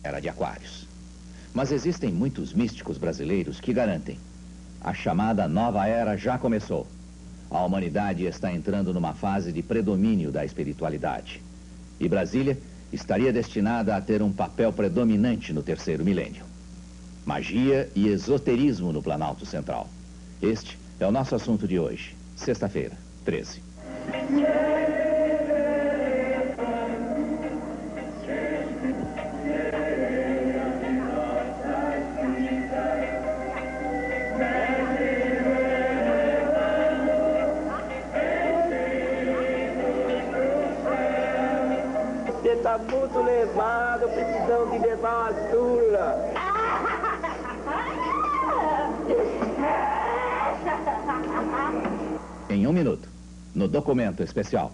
Era de Aquários. Mas existem muitos místicos brasileiros que garantem: a chamada nova era já começou. A humanidade está entrando numa fase de predomínio da espiritualidade. E Brasília estaria destinada a ter um papel predominante no terceiro milênio. Magia e esoterismo no Planalto Central. Este é o nosso assunto de hoje, sexta-feira, 13. Você tá muito levado, precisamos de levar uma sula. Em 1 minuto, no documento especial.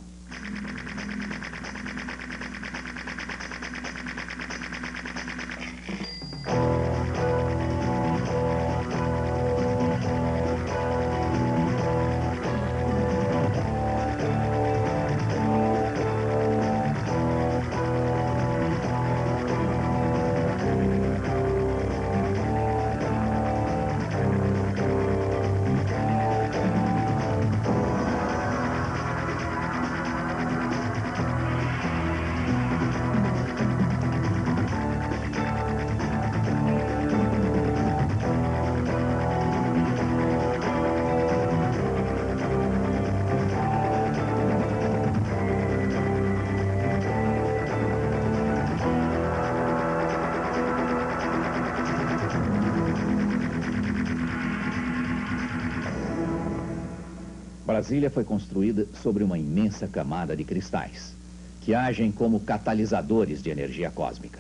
Brasília foi construída sobre uma imensa camada de cristais, que agem como catalisadores de energia cósmica.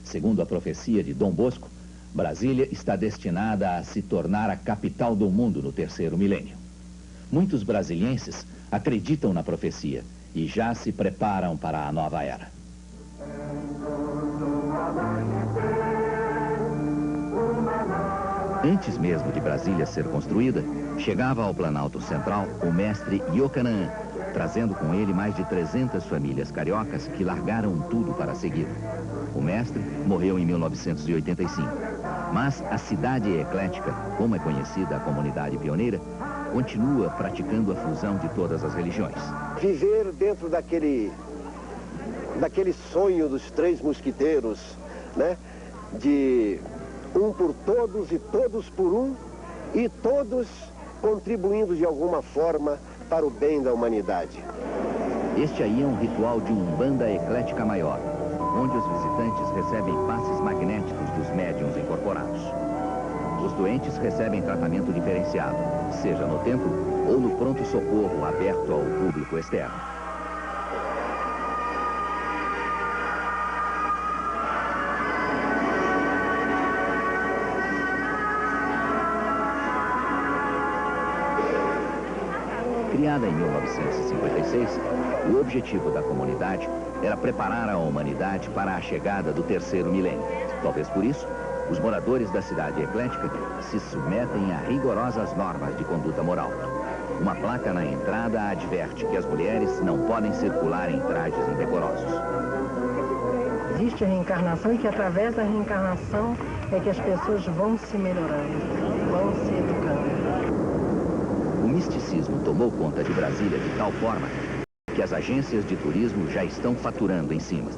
Segundo a profecia de Dom Bosco, Brasília está destinada a se tornar a capital do mundo no terceiro milênio. Muitos brasilienses acreditam na profecia e já se preparam para a nova era. Antes mesmo de Brasília ser construída, chegava ao Planalto Central o mestre Iocanaan, trazendo com ele mais de 300 famílias cariocas que largaram tudo para segui-lo. O mestre morreu em 1985, mas a cidade eclética, como é conhecida a comunidade pioneira, continua praticando a fusão de todas as religiões. Viver dentro daquele sonho dos três mosquiteiros, né? De um por todos e todos por um, e todos contribuindo de alguma forma para o bem da humanidade. Este aí é um ritual de Umbanda eclética maior, onde os visitantes recebem passes magnéticos dos médiuns incorporados. Os doentes recebem tratamento diferenciado, seja no templo ou no pronto-socorro aberto ao público externo. Criada em 1956, o objetivo da comunidade era preparar a humanidade para a chegada do terceiro milênio. Talvez por isso, os moradores da cidade eclética se submetem a rigorosas normas de conduta moral. Uma placa na entrada adverte que as mulheres não podem circular em trajes indecorosos. Existe a reencarnação e que através da reencarnação é que as pessoas vão se melhorando, vão se educando. O misticismo tomou conta de Brasília de tal forma que as agências de turismo já estão faturando em cima.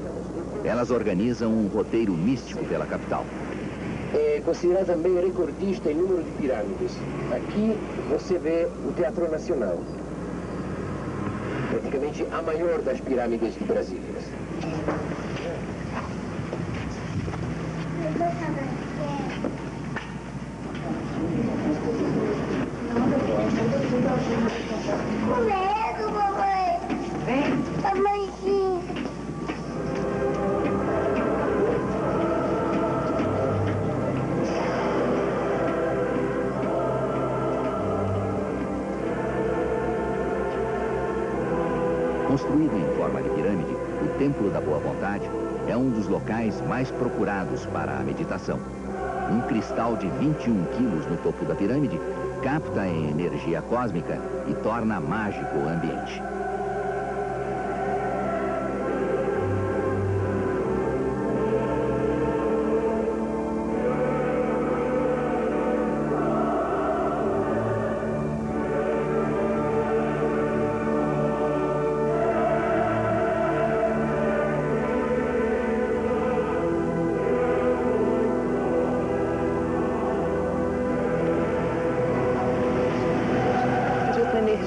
Elas organizam um roteiro místico pela capital. É considerada também recordista em número de pirâmides. Aqui você vê o Teatro Nacional. Praticamente a maior das pirâmides de Brasília. Com medo, mamãe. Vem. Mamãezinha. Construído em forma de pirâmide, o Templo da Boa Vontade é um dos locais mais procurados para a meditação. Um cristal de 21 quilos no topo da pirâmide capta a energia cósmica e torna mágico o ambiente.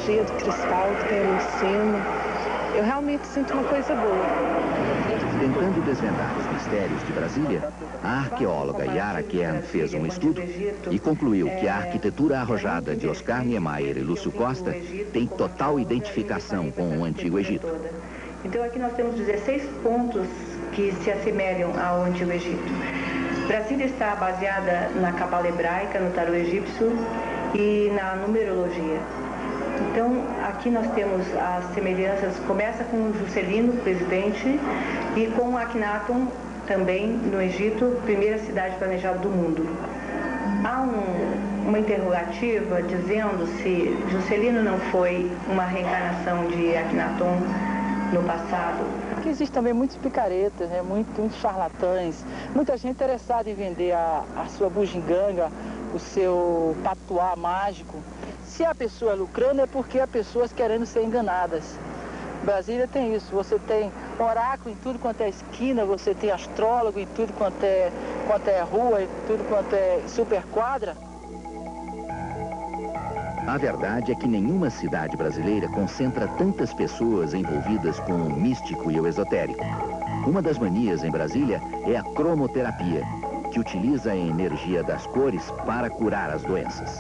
energia do cristal que tem ali em cima. Eu realmente sinto uma coisa boa. Tentando desvendar os mistérios de Brasília, a arqueóloga Yara Kern fez um estudo e concluiu que a arquitetura arrojada de Oscar Niemeyer e Lúcio Costa tem total identificação com o Antigo Egito. Então aqui nós temos 16 pontos que se assemelham ao Antigo Egito. Brasília está baseada na cabala hebraica, no tarô egípcio e na numerologia. Então, aqui nós temos as semelhanças, começa com Juscelino, presidente, e com Akhenaton, também no Egito, primeira cidade planejada do mundo. Há uma interrogativa dizendo se Juscelino não foi uma reencarnação de Akhenaton no passado. Aqui existe também muitos picaretas, né? muitos charlatães, muita gente interessada em vender a sua bugiganga, o seu patuá mágico. Se a pessoa lucrando é porque há pessoas querendo ser enganadas. Brasília tem isso, você tem oráculo em tudo quanto é esquina, você tem astrólogo em tudo quanto é rua, em tudo quanto é superquadra. A verdade é que nenhuma cidade brasileira concentra tantas pessoas envolvidas com o místico e o esotérico. Uma das manias em Brasília é a cromoterapia, que utiliza a energia das cores para curar as doenças.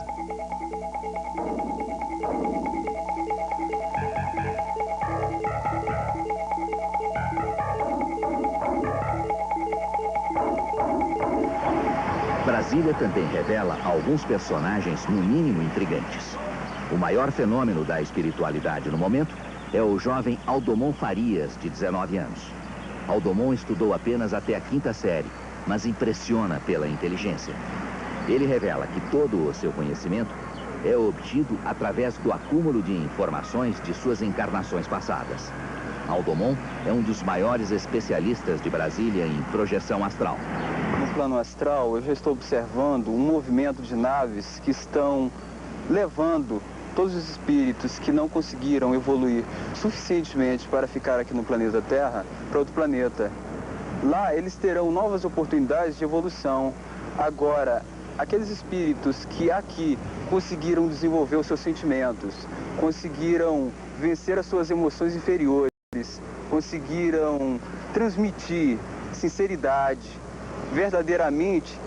Brasília também revela alguns personagens, no mínimo, intrigantes. O maior fenômeno da espiritualidade no momento é o jovem Aldomon Farias, de 19 anos. Aldomon estudou apenas até a 5ª série, mas impressiona pela inteligência. Ele revela que todo o seu conhecimento é obtido através do acúmulo de informações de suas encarnações passadas. Aldomon é um dos maiores especialistas de Brasília em projeção astral. No plano astral, eu já estou observando um movimento de naves que estão levando todos os espíritos que não conseguiram evoluir suficientemente para ficar aqui no planeta Terra para outro planeta. Lá eles terão novas oportunidades de evolução. Agora, aqueles espíritos que aqui conseguiram desenvolver os seus sentimentos, conseguiram vencer as suas emoções inferiores, conseguiram transmitir sinceridade, verdadeiramente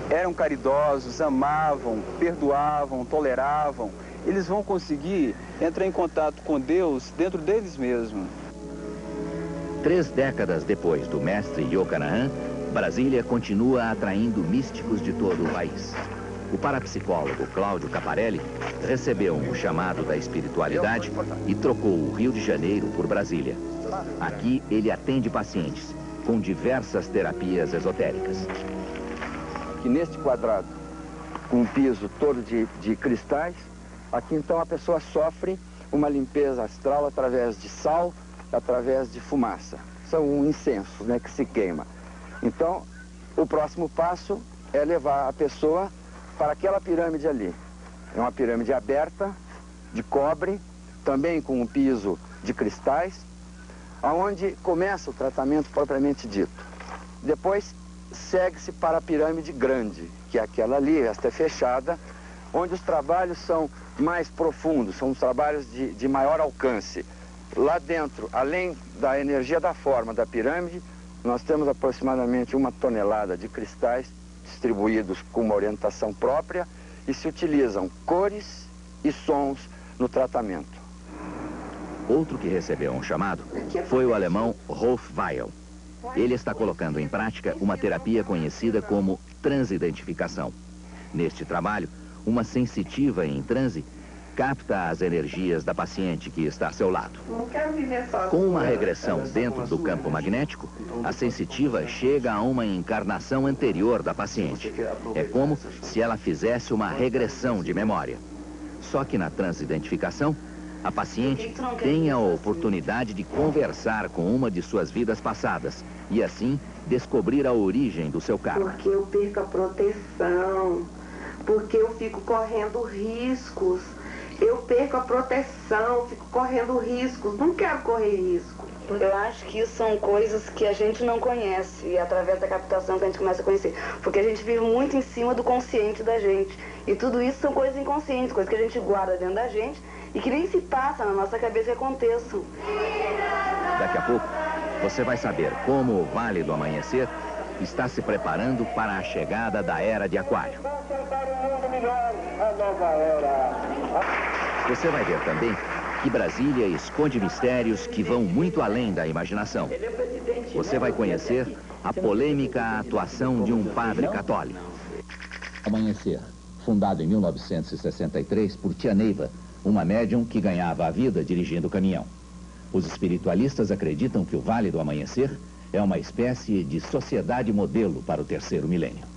eram caridosos, amavam, perdoavam, toleravam, eles vão conseguir entrar em contato com Deus dentro deles mesmos. 3 décadas depois do mestre Yokanaan, Brasília continua atraindo místicos de todo o país. O parapsicólogo Cláudio Caparelli recebeu um chamado da espiritualidade e trocou o Rio de Janeiro por Brasília. Aqui ele atende pacientes com diversas terapias esotéricas. Aqui neste quadrado, com um piso todo de cristais, aqui então a pessoa sofre uma limpeza astral através de sal, através de fumaça. São um incenso, né, que se queima. Então, o próximo passo é levar a pessoa para aquela pirâmide ali. É uma pirâmide aberta, de cobre, também com um piso de cristais, aonde começa o tratamento propriamente dito. Depois, segue-se para a pirâmide grande, que é aquela ali, esta é fechada, onde os trabalhos são mais profundos, são os trabalhos de maior alcance. Lá dentro, além da energia da forma da pirâmide, nós temos aproximadamente 1 tonelada de cristais distribuídos com uma orientação própria e se utilizam cores e sons no tratamento. Outro que recebeu um chamado foi o alemão Rolf Weil. Ele está colocando em prática uma terapia conhecida como transidentificação. Neste trabalho, uma sensitiva em transe capta as energias da paciente que está a seu lado. Com uma regressão dentro do campo magnético, a sensitiva chega a uma encarnação anterior da paciente. É como se ela fizesse uma regressão de memória. Só que na transidentificação, a paciente tem a oportunidade de conversar com uma de suas vidas passadas e assim descobrir a origem do seu karma. Porque eu perco a proteção, porque eu fico correndo riscos. Eu perco a proteção, fico correndo riscos, não quero correr risco. Eu acho que isso são coisas que a gente não conhece e é através da captação que a gente começa a conhecer. Porque a gente vive muito em cima do consciente da gente. E tudo isso são coisas inconscientes, coisas que a gente guarda dentro da gente e que nem se passa na nossa cabeça que aconteçam. Daqui a pouco, você vai saber como o Vale do Amanhecer está se preparando para a chegada da Era de Aquário. Você vai ver também que Brasília esconde mistérios que vão muito além da imaginação. Você vai conhecer a polêmica atuação de um padre católico. Amanhecer, fundado em 1963 por Tia Neiva, uma médium que ganhava a vida dirigindo o caminhão. Os espiritualistas acreditam que o Vale do Amanhecer é uma espécie de sociedade modelo para o terceiro milênio.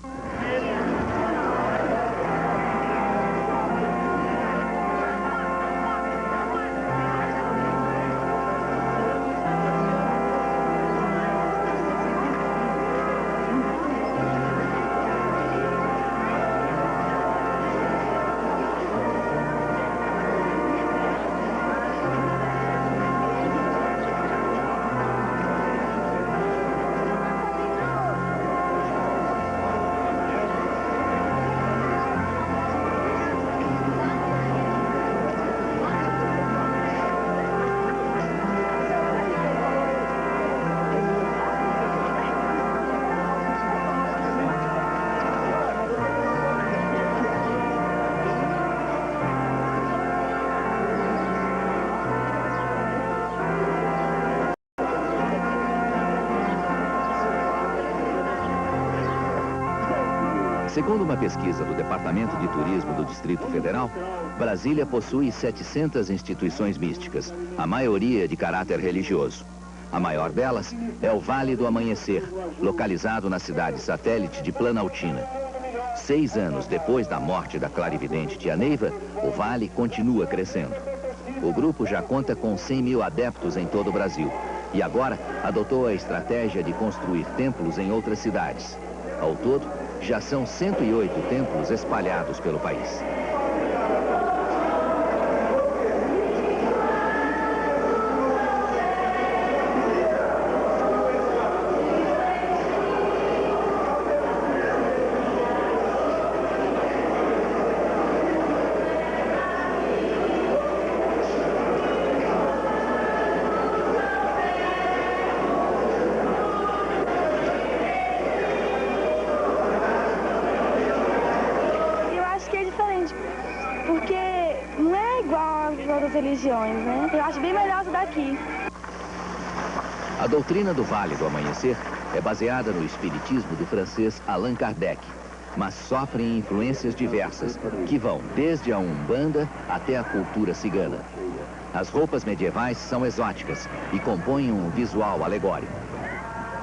Segundo uma pesquisa do Departamento de Turismo do Distrito Federal, Brasília possui 700 instituições místicas, a maioria de caráter religioso. A maior delas é o Vale do Amanhecer, localizado na cidade satélite de Planaltina. 6 anos depois da morte da clarividente Tia Neiva, o vale continua crescendo. O grupo já conta com 100 mil adeptos em todo o Brasil e agora adotou a estratégia de construir templos em outras cidades. Ao todo, já são 108 templos espalhados pelo país. Religiões, né? Eu acho bem melhor isso daqui. A doutrina do Vale do Amanhecer é baseada no espiritismo do francês Allan Kardec, mas sofrem influências diversas, que vão desde a Umbanda até a cultura cigana. As roupas medievais são exóticas e compõem um visual alegórico.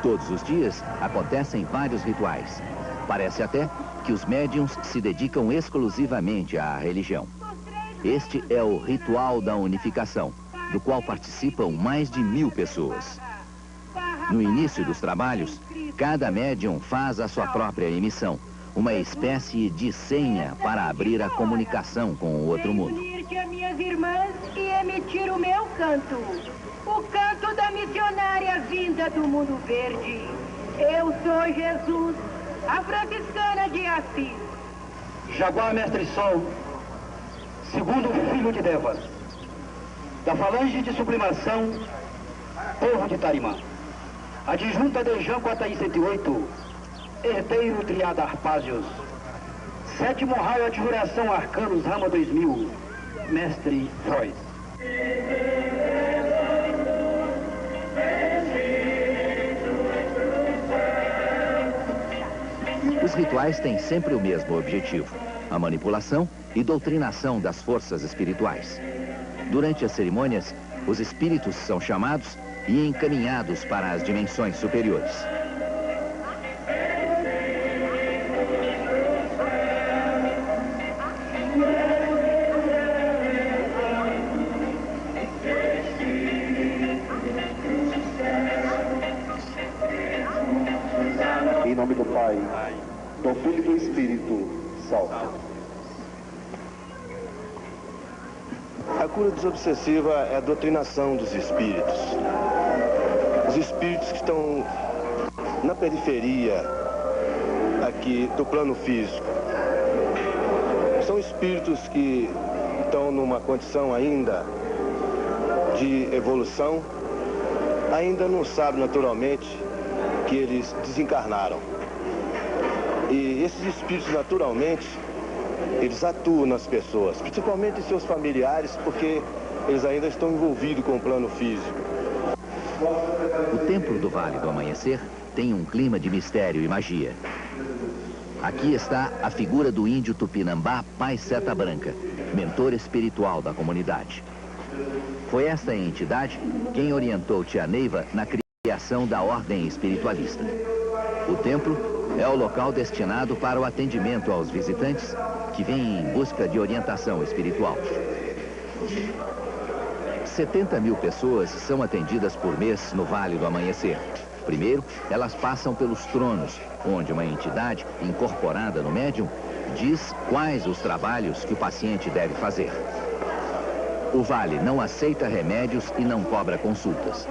Todos os dias acontecem vários rituais. Parece até que os médiuns se dedicam exclusivamente à religião. Este é o Ritual da Unificação, do qual participam mais de 1000 pessoas. No início dos trabalhos, cada médium faz a sua própria emissão, uma espécie de senha para abrir a comunicação com o outro mundo. Unir-te a minhas irmãs e emitir o meu canto, o canto da missionária vinda do mundo verde. Eu sou Jesus, a franciscana de Assis. Jaguar Mestre Sol, segundo filho de Deva, da falange de sublimação, povo de Tarimã, adjunta de Janco Ataí 108, herdeiro triada Arpásios, sétimo raio de juração Arcanos Rama 2000, mestre Freud. Os rituais têm sempre o mesmo objetivo: a manipulação e doutrinação das forças espirituais. Durante as cerimônias, os espíritos são chamados e encaminhados para as dimensões superiores. Em nome do Pai, do Filho e do Espírito, salve. A cura desobsessiva é a doutrinação dos espíritos. Os espíritos que estão na periferia aqui do plano físico. São espíritos que estão numa condição ainda de evolução, ainda não sabem naturalmente que eles desencarnaram. E esses espíritos naturalmente, eles atuam nas pessoas, principalmente em seus familiares, porque eles ainda estão envolvidos com o plano físico. O Templo do Vale do Amanhecer tem um clima de mistério e magia. Aqui está a figura do índio Tupinambá Pai Seta Branca, mentor espiritual da comunidade. Foi esta entidade quem orientou Tia Neiva na criação da ordem espiritualista. O templo é o local destinado para o atendimento aos visitantes que vêm em busca de orientação espiritual. 70 mil pessoas são atendidas por mês no Vale do Amanhecer. Primeiro, elas passam pelos tronos, onde uma entidade incorporada no médium diz quais os trabalhos que o paciente deve fazer. O Vale não aceita remédios e não cobra consultas.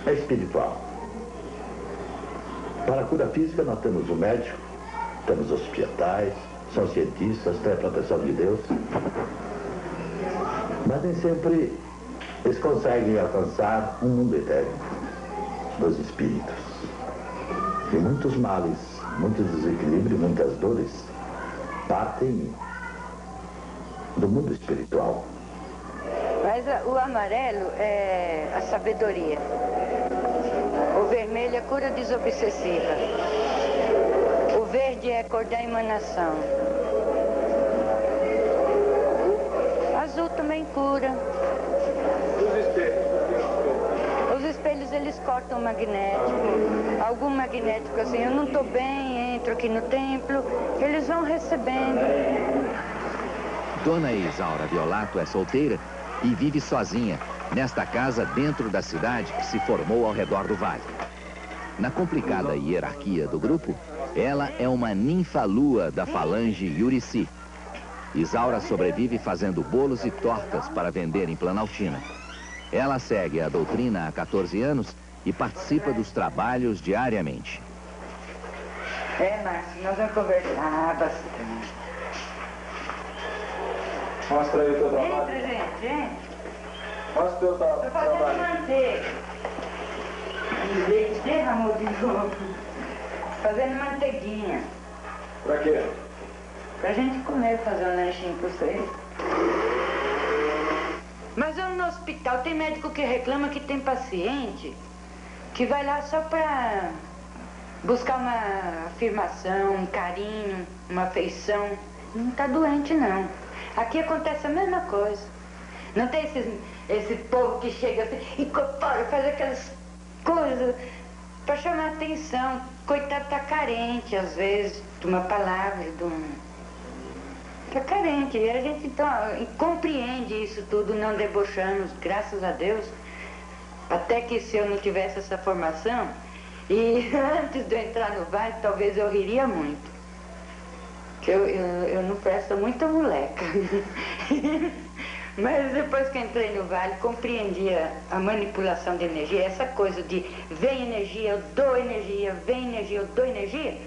É espiritual. Para a cura física nós temos o médico, temos os hospitais, são cientistas, tem a proteção de Deus. Mas nem sempre eles conseguem alcançar um mundo eterno dos espíritos. E muitos males, muitos desequilíbrios, muitas dores partem do mundo espiritual. Mas o amarelo é a sabedoria. O vermelho é cura desobsessiva. O verde é a cor da emanação. Azul também cura. Os espelhos, eles cortam o magnético. Algum magnético assim, eu não estou bem, entro aqui no templo, eles vão recebendo. Dona Isaura Violato é solteira e vive sozinha nesta casa dentro da cidade que se formou ao redor do vale. Na complicada hierarquia do grupo, ela é uma ninfa-lua da falange Yurici. Isaura sobrevive fazendo bolos e tortas para vender em Planaltina. Ela segue a doutrina há 14 anos e participa dos trabalhos diariamente. Márcio, nós vamos conversar bastante. Mostra aí o teu trabalho. Entra, gente. Mostra o teu trabalho. Estou fazendo manteiga. O leite derramou de novo. Fazendo manteiguinha. Pra quê? Pra gente comer, fazer um lanchinho pra vocês. Mas eu no hospital, tem médico que reclama que tem paciente que vai lá só pra buscar uma afirmação, um carinho, uma afeição. Não tá doente, não. Aqui acontece a mesma coisa. Não tem esse povo que chega assim, incorpora, faz aquelas coisas para chamar atenção. Coitado, tá carente, às vezes, de uma palavra, de um... Tá carente. E a gente, então, compreende isso tudo, não debochamos, graças a Deus. Até que se eu não tivesse essa formação, e antes de eu entrar no vale, talvez eu riria muito. Eu não presto muita moleca. Mas depois que entrei no vale, compreendi a manipulação de energia, essa coisa de vem energia, eu dou energia, vem energia, eu dou energia.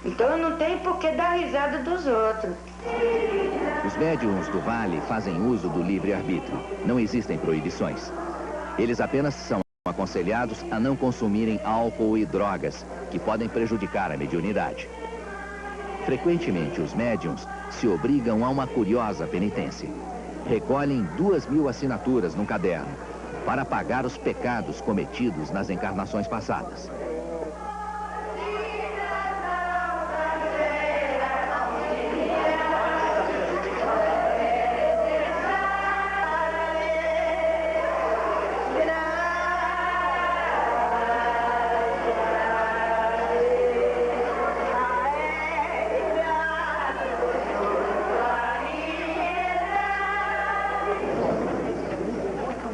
Então eu não tenho por que dar risada dos outros. Os médiuns do vale fazem uso do livre-arbítrio. Não existem proibições. Eles apenas são aconselhados a não consumirem álcool e drogas, que podem prejudicar a mediunidade. Frequentemente, os médiuns se obrigam a uma curiosa penitência. Recolhem 2.000 assinaturas num caderno para pagar os pecados cometidos nas encarnações passadas.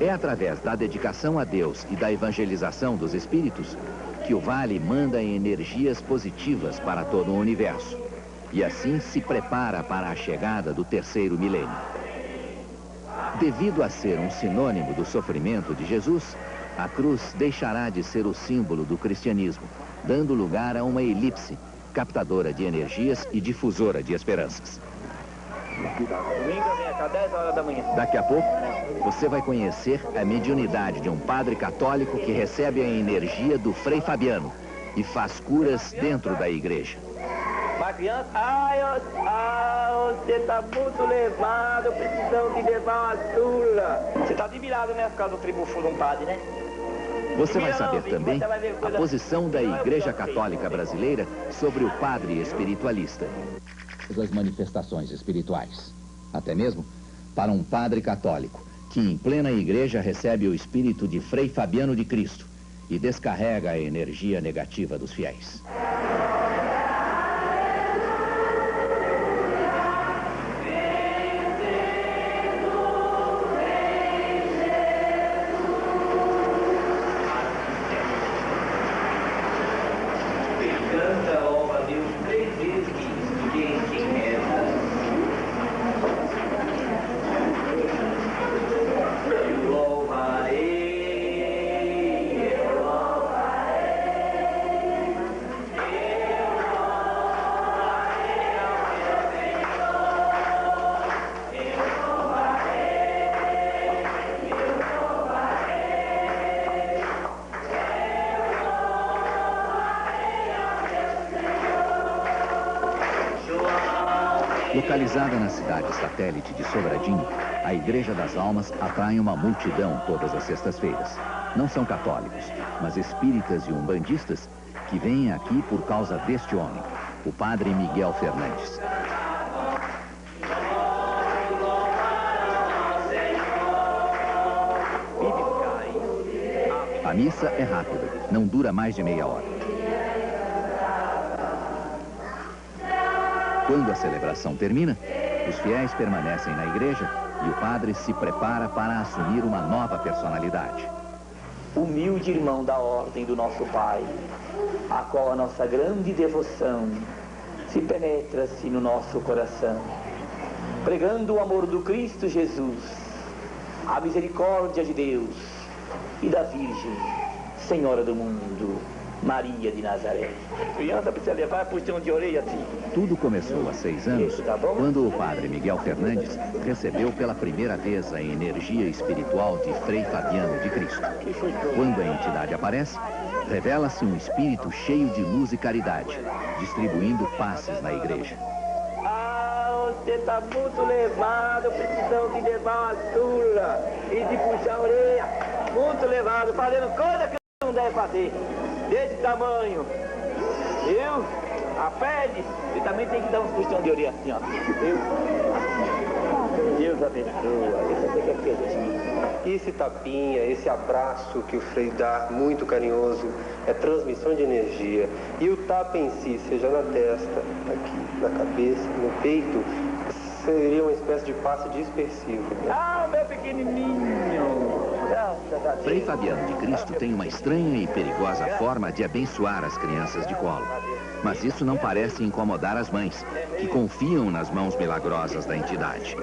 É através da dedicação a Deus e da evangelização dos espíritos que o Vale manda energias positivas para todo o universo. E assim se prepara para a chegada do terceiro milênio. Devido a ser um sinônimo do sofrimento de Jesus, a cruz deixará de ser o símbolo do cristianismo, dando lugar a uma elipse, captadora de energias e difusora de esperanças. Domingo vem cá, 10 horas da manhã. Daqui a pouco, você vai conhecer a mediunidade de um padre católico que recebe a energia do Frei Fabiano e faz curas dentro da igreja. Uma criança, você tá muito levado, precisamos de levar uma sula. Você tá admirado, né, por causa do tributo de um padre, né? Você vai saber também a posição da Igreja Católica Brasileira sobre o padre espiritualista. Das manifestações espirituais. Até mesmo para um padre católico, que em plena igreja recebe o espírito de Frei Fabiano de Cristo e descarrega a energia negativa dos fiéis. Localizada na cidade satélite de Sobradinho, a Igreja das Almas atrai uma multidão todas as sextas-feiras. Não são católicos, mas espíritas e umbandistas que vêm aqui por causa deste homem, o padre Miguel Fernandes. A missa é rápida, não dura mais de meia hora. Quando a celebração termina, os fiéis permanecem na igreja e o padre se prepara para assumir uma nova personalidade. Humilde irmão da ordem do nosso Pai, a qual a nossa grande devoção se penetra-se no nosso coração, pregando o amor do Cristo Jesus, a misericórdia de Deus e da Virgem, Senhora do mundo, Maria de Nazaré. Criança precisa levar puxão de orelha assim. Tudo começou há 6 anos, quando o padre Miguel Fernandes recebeu pela primeira vez a energia espiritual de Frei Fabiano de Cristo. Quando a entidade aparece, revela-se um espírito cheio de luz e caridade, distribuindo passes na igreja. Você tá muito levado, precisamos de levar uma sula e de puxar a orelha. Muito levado, fazendo coisa que não deve fazer. Desse tamanho, viu? A pele, você também tem que dar uns puxão de orelha assim, ó. Viu? Deus abençoa, isso aqui é quietinho. Esse tapinha, esse abraço que o Frei dá, muito carinhoso, é transmissão de energia. E o tapa em si, seja na testa, aqui, na cabeça, no peito, seria uma espécie de passe dispersivo. Ah, meu pequenininho! Frei Fabiano de Cristo tem uma estranha e perigosa forma de abençoar as crianças de colo. Mas isso não parece incomodar as mães, que confiam nas mãos milagrosas da entidade.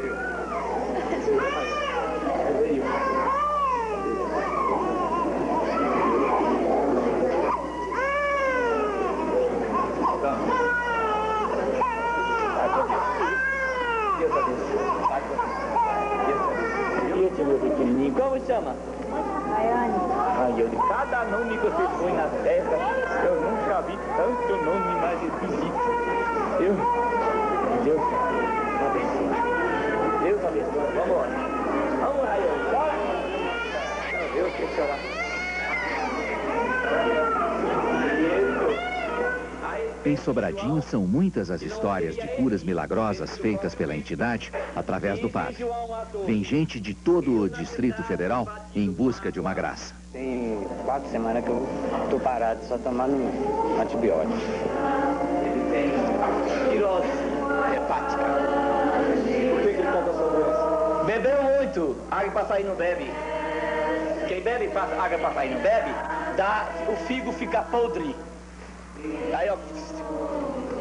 Meu pequenininho, como chama? Rayane. Rayane, cada nome que você põe na terra, eu nunca vi tanto nome mais esquisito. Deus abençoe. Deus abençoe. Vamos lá. Vamos, Rayane, bora. Deus quer chorar. Em Sobradinho, são muitas as histórias de curas milagrosas feitas pela entidade através do padre. Vem gente de todo o Distrito Federal em busca de uma graça. Tem 4 semanas que eu tô parado só tomando antibiótico. Ele tem tirose hepática. Por que ele está com essa doença? Bebeu muito. Água para sair não bebe. Quem bebe água para sair não bebe, o figo fica podre. Aí, ó,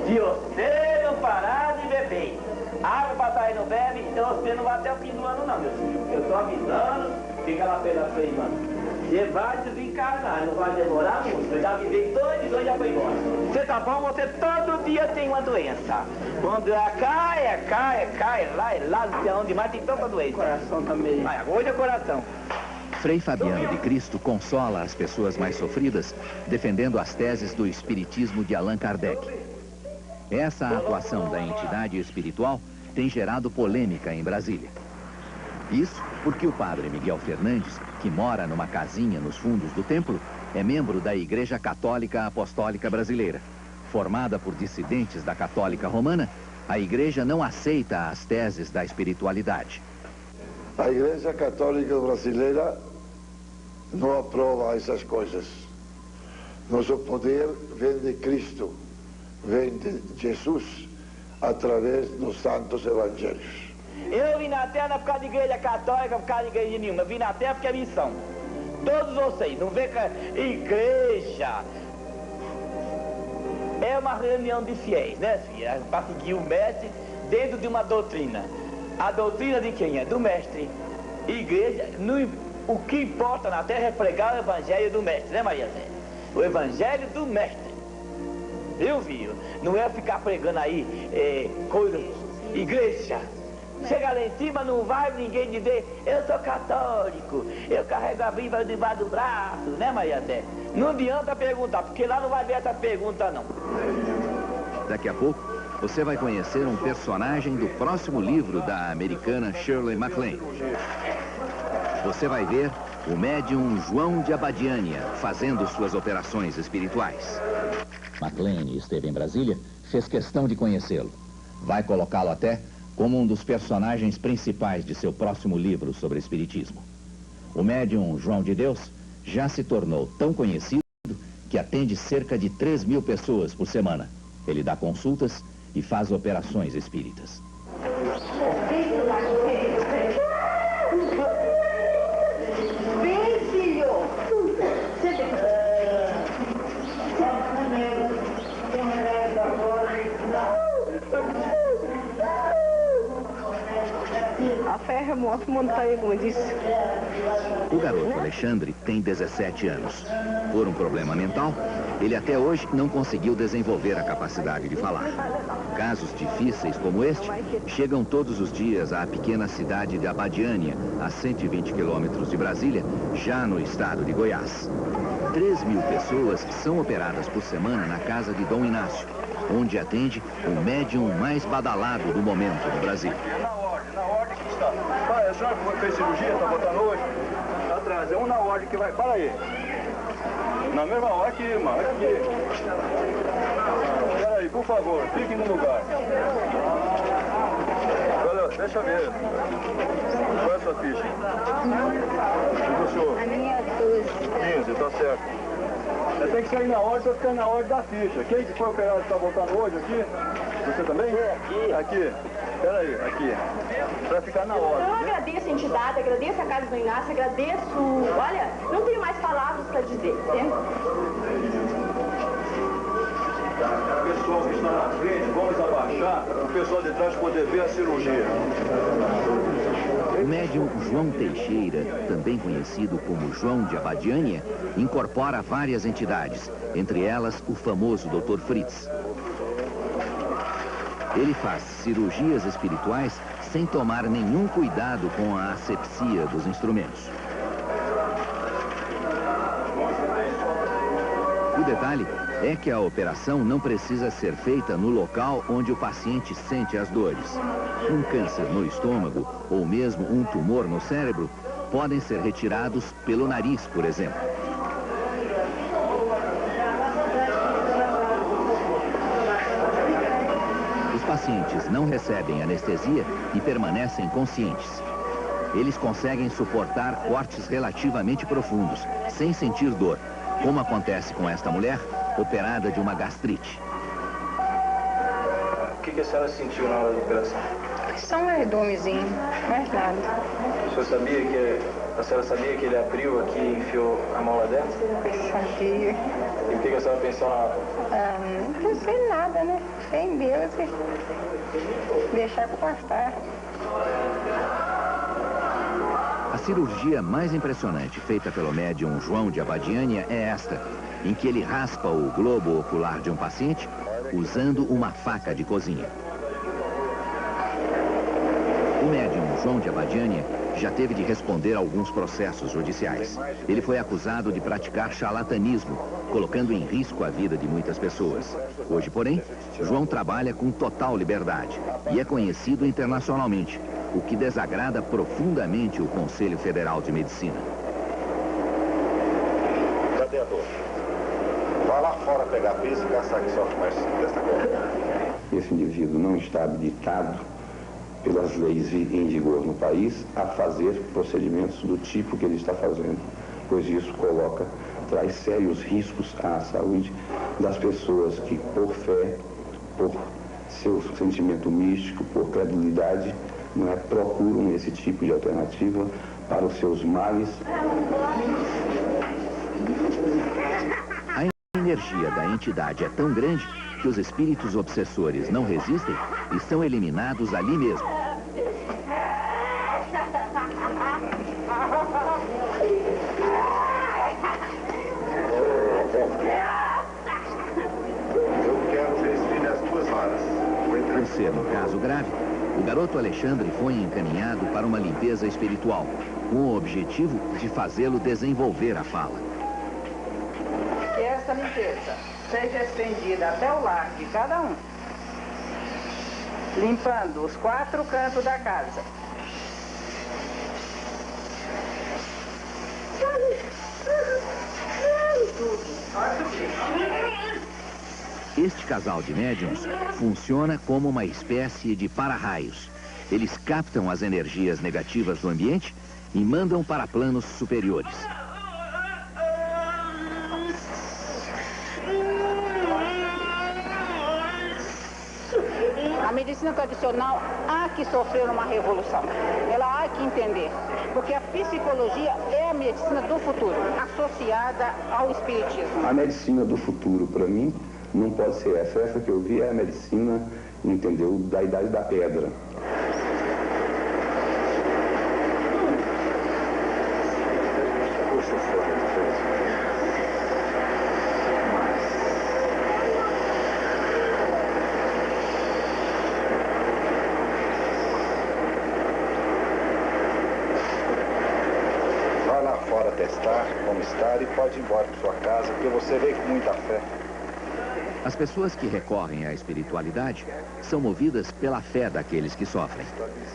se você não parar de beber água para sair não bebe, então você não vai até o fim do ano não, meu filho. Eu tô avisando, fica lá pela frente, mano. Você vai desencarnar, não vai demorar muito. Eu já vivei 2 anos e já foi embora. Você tá bom, você todo dia tem uma doença. Quando ela cai, lá, não sei onde mais, tem tanta doença. Coração também. Hoje é coração. Frei Fabiano de Cristo consola as pessoas mais sofridas, defendendo as teses do espiritismo de Allan Kardec. Essa atuação da entidade espiritual tem gerado polêmica em Brasília. Isso porque o padre Miguel Fernandes, que mora numa casinha nos fundos do templo, é membro da Igreja Católica Apostólica Brasileira. Formada por dissidentes da Católica Romana, a igreja não aceita as teses da espiritualidade. A Igreja Católica Brasileira não aprova essas coisas. Nosso poder vem de Cristo, vem de Jesus, através dos santos evangelhos. Eu vim na Terra por causa de igreja católica, por causa de igreja nenhuma. Eu vim na Terra porque é missão. Todos vocês, não vê que igreja é uma reunião de fiéis, né, filha? Para seguir o mestre dentro de uma doutrina. A doutrina de quem é? Do mestre. Igreja, o que importa na Terra é pregar o evangelho do mestre, né, Maria Zé? O evangelho do mestre. Eu vi, não é ficar pregando aí coisas, igreja. Chega lá em cima, não vai ninguém dizer, eu sou católico, eu carrego a Bíblia debaixo do braço, né, Maria Zé? Não adianta perguntar, porque lá não vai ver essa pergunta, não. Daqui a pouco, você vai conhecer um personagem do próximo livro da americana Shirley MacLaine. Você vai ver o médium João de Abadiânia fazendo suas operações espirituais. MacLaine esteve em Brasília, fez questão de conhecê-lo. Vai colocá-lo até como um dos personagens principais de seu próximo livro sobre espiritismo. O médium João de Deus já se tornou tão conhecido que atende cerca de 3.000 pessoas por semana. Ele dá consultas e faz operações espíritas. Vem, filho! A ferro remota montanha, como disse. O garoto Alexandre tem 17 anos. Por um problema mental, ele até hoje não conseguiu desenvolver a capacidade de falar. Casos difíceis como este chegam todos os dias à pequena cidade de Abadiânia, a 120 quilômetros de Brasília, já no estado de Goiás. 3.000 pessoas são operadas por semana na casa de Dom Inácio, onde atende o médium mais badalado do momento no Brasil. Na ordem que está. Pai, a senhora fez cirurgia, está botando hoje? Atrás, é um na ordem que vai. Para aí. Na mesma hora aqui, irmão. Aqui. Espera aí, por favor, fique no lugar. Olha, deixa eu ver. Qual é a sua ficha? E do senhor? A minha é 12. 15, tá certo. Tem que sair na ordem para ficar na ordem da ficha. Quem que foi operado que está voltando hoje aqui? Você também? Aqui. Aqui. Espera aí, aqui. Para ficar na ordem. Eu agradeço a entidade, agradeço a Casa do Inácio, agradeço... Olha, não tenho mais palavras para dizer, né? O pessoal que está na frente, vamos abaixar para o pessoal de trás poder ver a cirurgia. O médium João Teixeira, também conhecido como João de Abadiânia, incorpora várias entidades, entre elas o famoso Dr. Fritz. Ele faz cirurgias espirituais sem tomar nenhum cuidado com a asepsia dos instrumentos. O detalhe é que a operação não precisa ser feita no local onde o paciente sente as dores. Um câncer no estômago ou mesmo um tumor no cérebro podem ser retirados pelo nariz, por exemplo. Os pacientes não recebem anestesia e permanecem conscientes. Eles conseguem suportar cortes relativamente profundos, sem sentir dor, como acontece com esta mulher, operada de uma gastrite. O que a senhora sentiu na hora da operação? Só um verdumezinho, mais nada. O senhor sabia que A senhora sabia que ele abriu aqui e enfiou a mão lá dentro? Sabia. E o que a senhora pensou na hora? Não pensei nada, né? Fé em Deus e deixar passar. A cirurgia mais impressionante feita pelo médium João de Abadiânia é esta, em que ele raspa o globo ocular de um paciente usando uma faca de cozinha. O médium João de Abadiânia já teve de responder a alguns processos judiciais. Ele foi acusado de praticar charlatanismo, colocando em risco a vida de muitas pessoas. Hoje, porém, João trabalha com total liberdade e é conhecido internacionalmente, o que desagrada profundamente o Conselho Federal de Medicina. Cadê a dor? Vá lá fora pegar piso e gastar aqui só mais desta coisa. Esse indivíduo não está habilitado pelas leis em vigor no país a fazer procedimentos do tipo que ele está fazendo, pois isso traz sérios riscos à saúde das pessoas que, por fé, por seu sentimento místico, por credulidade, procuram esse tipo de alternativa para os seus males. A energia da entidade é tão grande que os espíritos obsessores não resistem e são eliminados ali mesmo. Eu quero ver esse filho as duas varas. Por ser um caso grave, o garoto Alexandre foi encaminhado para uma limpeza espiritual, com o objetivo de fazê-lo desenvolver a fala. Que essa limpeza seja estendida até o lar de cada um, limpando os 4 cantos da casa. Este casal de médiums funciona como uma espécie de para-raios. Eles captam as energias negativas do ambiente e mandam para planos superiores. A medicina tradicional há que sofrer uma revolução. Ela há que entender. Porque a psicologia é a medicina do futuro, associada ao espiritismo. A medicina do futuro, para mim, não pode ser essa. Essa que eu vi é a medicina, entendeu, da Idade da Pedra. Vá lá fora testar como está e pode ir embora para sua casa, porque você veio com muita fé. As pessoas que recorrem à espiritualidade são movidas pela fé daqueles que sofrem.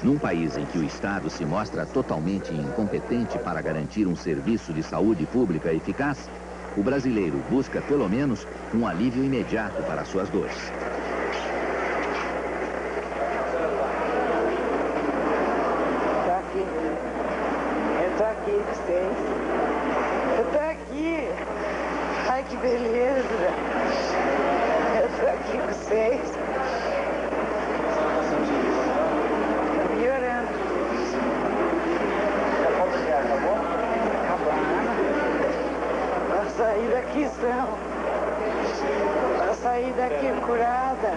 Num país em que o Estado se mostra totalmente incompetente para garantir um serviço de saúde pública eficaz, o brasileiro busca, pelo menos, um alívio imediato para suas dores. Tá aqui. Eu tô aqui com vocês. Eu tô aqui. Ai, que beleza. Eu tô aqui com vocês. Melhorando. A falta de ar acabou? Acabando. Pra sair daqui são. Pra sair daqui curada.